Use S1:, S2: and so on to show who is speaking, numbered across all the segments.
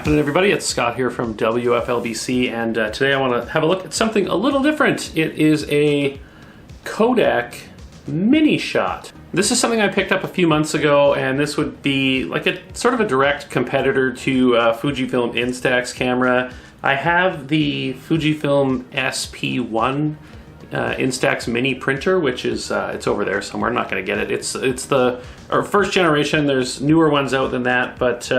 S1: happening, everybody? It's Scott here from WFLBC, and today I want to have a look at something a little different. It is a Kodak Mini Shot. This is something I picked up a few months ago, and this would be like a sort of a direct competitor to Fujifilm Instax camera. I have the Fujifilm SP1 Instax mini printer, which is it's over there somewhere. I'm not going to get it. It's the first generation. There's newer ones out than that, but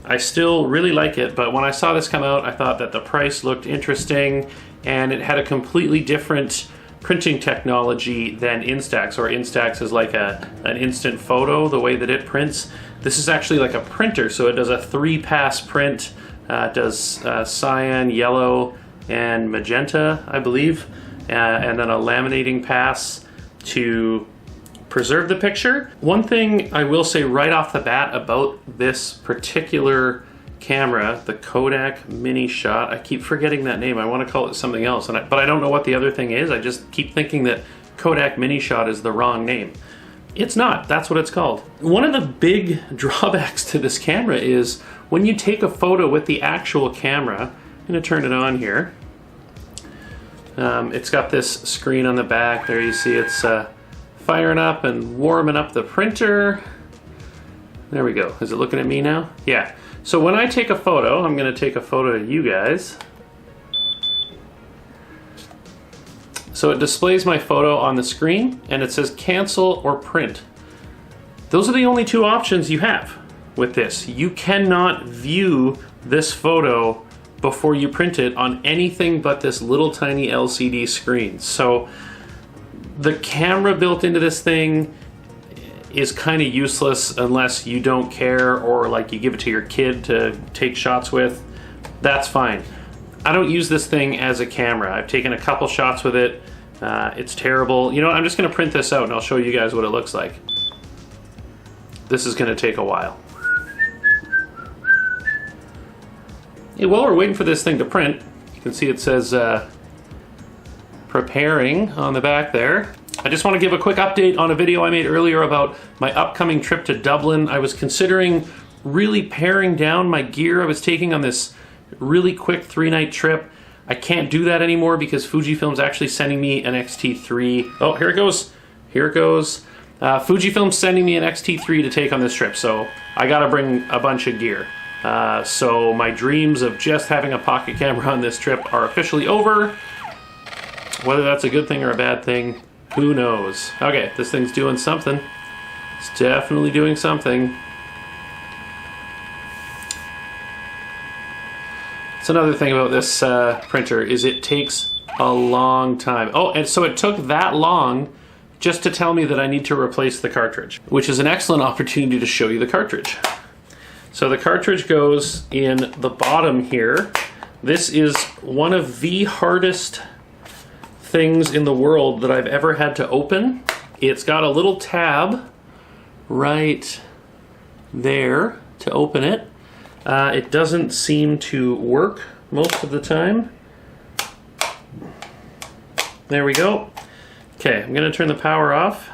S1: I still really like it. But when I saw this come out, I thought that the price looked interesting, and it had a completely different printing technology than Instax. Or Instax is like an instant photo, the way that it prints. This is actually like a printer, so it does a 3-pass print. It does cyan, yellow, and magenta, I believe, and then a laminating pass to preserve the picture. One thing I will say right off the bat about this particular camera, the Kodak Mini Shot, I keep forgetting that name. I want to call it something else, but I don't know what the other thing is. I just keep thinking that Kodak Mini Shot is the wrong name. It's not. That's what it's called. One of the big drawbacks to this camera is when you take a photo with the actual camera. I'm going to turn it on here. It's got this screen on the back. There you see it's firing up and warming up the printer. There we go. Is it looking at me now? Yeah. So when I take a photo, I'm going to take a photo of you guys. So it displays my photo on the screen, and it says cancel or print. Those are the only two options you have with this. You cannot view this photo before you print it on anything but this little tiny LCD screen. So the camera built into this thing is kind of useless unless you don't care, or like you give it to your kid to take shots with. That's fine. I don't use this thing as a camera. I've taken a couple shots with it. It's terrible. You know what? I'm just going to print this out and I'll show you guys what it looks like. This is going to take a while. Hey, while we're waiting for this thing to print, you can see it says preparing on the back there. I just want to give a quick update on a video I made earlier about my upcoming trip to Dublin. I was considering really paring down my gear I was taking on this really quick 3-night trip. I can't do that anymore because Fujifilm's actually sending me an X-T3. Oh, here it goes. Here it goes. Fujifilm's sending me an X-T3 to take on this trip, so I gotta bring a bunch of gear. So my dreams of just having a pocket camera on this trip are officially over. Whether that's a good thing or a bad thing, who knows? Okay, this thing's doing something. It's definitely doing something. That's another thing about this printer, is it takes a long time. Oh, and so it took that long just to tell me that I need to replace the cartridge, which is an excellent opportunity to show you the cartridge. So the cartridge goes in the bottom here. This is one of the hardest things in the world that I've ever had to open. It's got a little tab right there to open it. It doesn't seem to work most of the time. There we go. Okay, I'm going to turn the power off.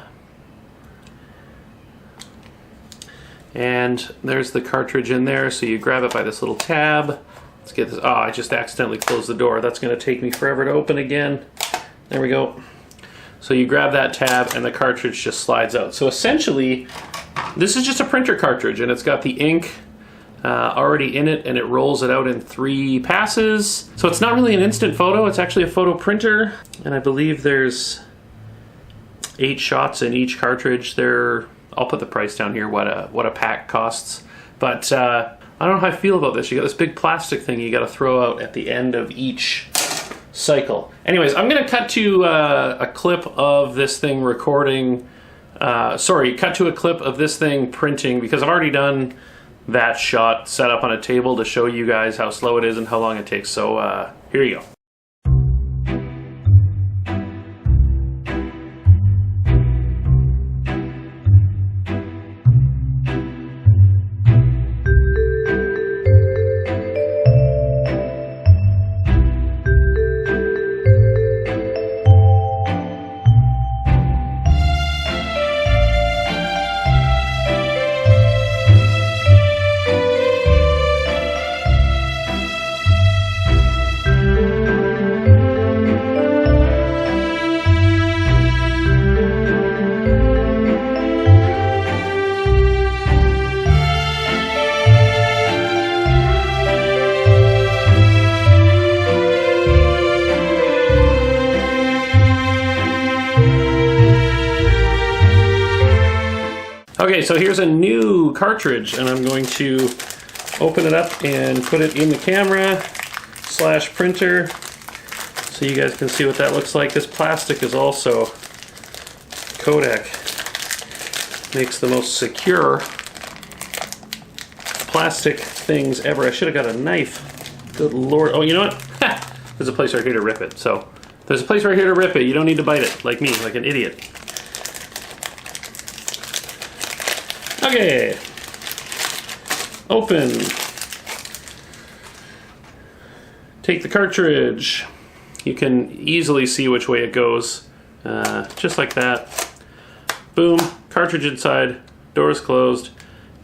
S1: And there's the cartridge in there, so you grab it by this little tab. Let's get this. Oh, I just accidentally closed the door. That's going to take me forever to open again. There we go. So you grab that tab and the cartridge just slides out. So essentially, this is just a printer cartridge, and it's got the ink already in it, and it rolls it out in 3 passes. So it's not really an instant photo, it's actually a photo printer, and I believe there's 8 shots in each cartridge. I'll put the price down here, what a pack costs. But I don't know how I feel about this. You got this big plastic thing you got to throw out at the end of each cycle. Anyways, I'm going to cut to a clip of this thing recording. Cut to a clip of this thing printing, because I've already done that shot set up on a table to show you guys how slow it is and how long it takes. So here you go. Okay, so here's a new cartridge, and I'm going to open it up and put it in the camera / printer so you guys can see what that looks like. This plastic is also Kodak makes the most secure plastic things ever. I should have got a knife. Good Lord. Oh, you know what? There's a place right here to rip it. So there's a place right here to rip it. You don't need to bite it like me, like an idiot. Okay. Open. Take the cartridge. You can easily see which way it goes. Just like that. Boom. Cartridge inside. Doors closed.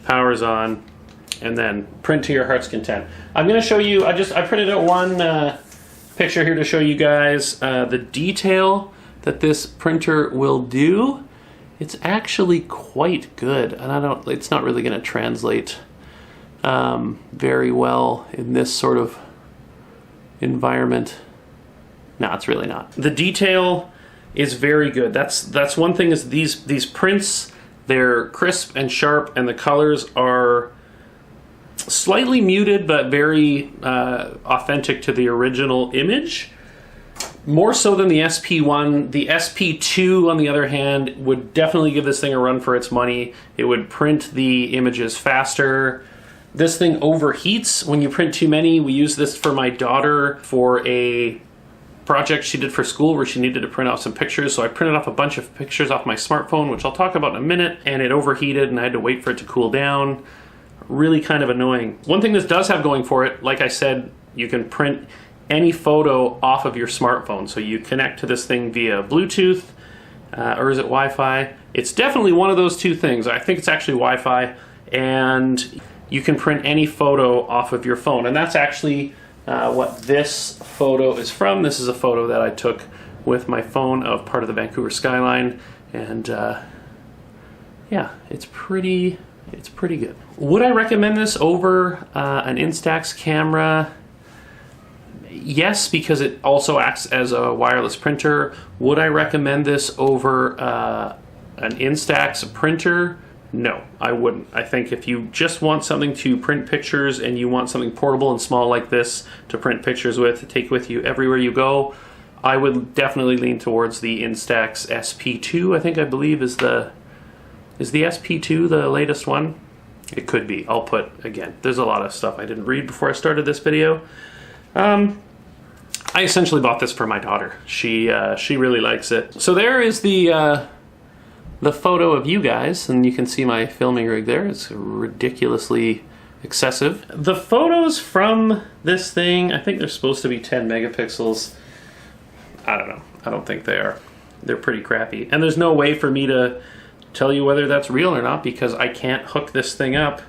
S1: Power's on. And then print to your heart's content. I'm going to show you, I printed out one picture here to show you guys the detail that this printer will do. It's actually quite good, and it's not really going to translate very well in this sort of environment. No, it's really not. The detail is very good. That's one thing, is these prints, they're crisp and sharp, and the colors are slightly muted but very authentic to the original image. More so than the SP1. The SP2, on the other hand, would definitely give this thing a run for its money. It would print the images faster. This thing overheats when you print too many. We use this for my daughter for a project she did for school where she needed to print out some pictures. So I printed off a bunch of pictures off my smartphone, which I'll talk about in a minute, and it overheated and I had to wait for it to cool down. Really kind of annoying. One thing this does have going for it, like I said, you can print any photo off of your smartphone. So you connect to this thing via Bluetooth, or is it Wi-Fi? It's definitely one of those two things. I think it's actually Wi-Fi, and you can print any photo off of your phone. And that's actually what this photo is from. This is a photo that I took with my phone of part of the Vancouver skyline, and yeah, it's pretty good. Would I recommend this over an Instax camera? Yes, because it also acts as a wireless printer. Would I recommend this over an Instax printer? No, I wouldn't. I think if you just want something to print pictures and you want something portable and small like this to print pictures with, to take with you everywhere you go, I would definitely lean towards the Instax SP2. I believe is the SP2 the latest one? It could be. I'll put, again, there's a lot of stuff I didn't read before I started this video. I essentially bought this for my daughter. She really likes it. So there is the photo of you guys, and you can see my filming rig there. It's ridiculously excessive. The photos from this thing, I think they're supposed to be 10 megapixels. I don't know. I don't think they are. They're pretty crappy. And there's no way for me to tell you whether that's real or not, because I can't hook this thing up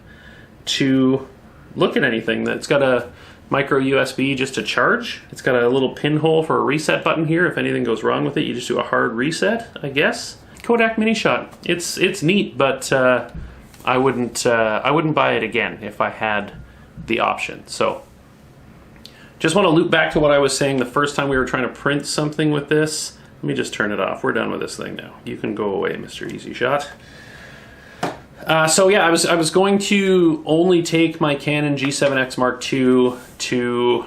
S1: to look at anything. It's got a micro USB just to charge. It's got a little pinhole for a reset button here. If anything goes wrong with it, you just do a hard reset, I guess. Kodak Mini Shot. It's neat, but I wouldn't buy it again if I had the option. So just want to loop back to what I was saying the first time we were trying to print something with this. Let me just turn it off. We're done with this thing now. You can go away, Mr. Easy Shot. So yeah, I was going to only take my Canon G7X Mark II to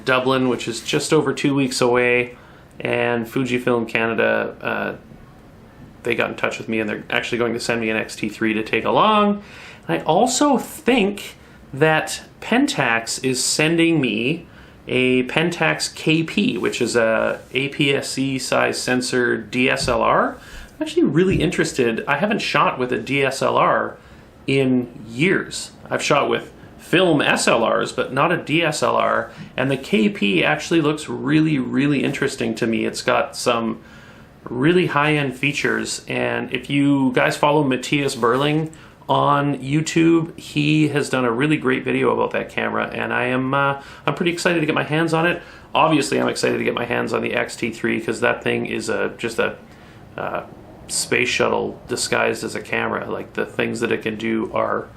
S1: Dublin, which is just over 2 weeks away, and Fujifilm Canada, they got in touch with me, and they're actually going to send me an X-T3 to take along. And I also think that Pentax is sending me a Pentax KP, which is a APS-C size sensor DSLR. I'm actually really interested. I haven't shot with a DSLR in years. I've shot with film SLRs, but not a DSLR. And the KP actually looks really, really interesting to me. It's got some really high-end features. And if you guys follow Matthias Berling on YouTube, he has done a really great video about that camera, and I'm pretty excited to get my hands on it. Obviously, I'm excited to get my hands on the X-T3 because that thing is just a space shuttle disguised as a camera. Like, the things that it can do are,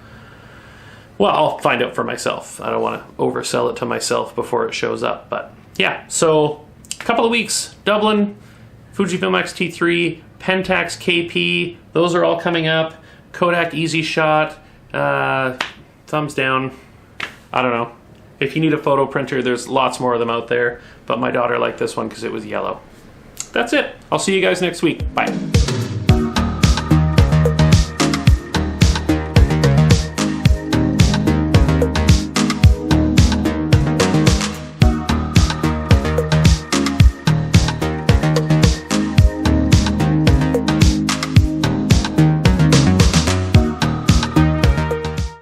S1: well, I'll find out for myself. I don't want to oversell it to myself before it shows up, but yeah. So a couple of weeks, Dublin, Fujifilm X-T3, Pentax KP, those are all coming up. Kodak Easy Shot, thumbs down. I don't know. If you need a photo printer, there's lots more of them out there, but my daughter liked this one because it was yellow. That's it. I'll see you guys next week. Bye.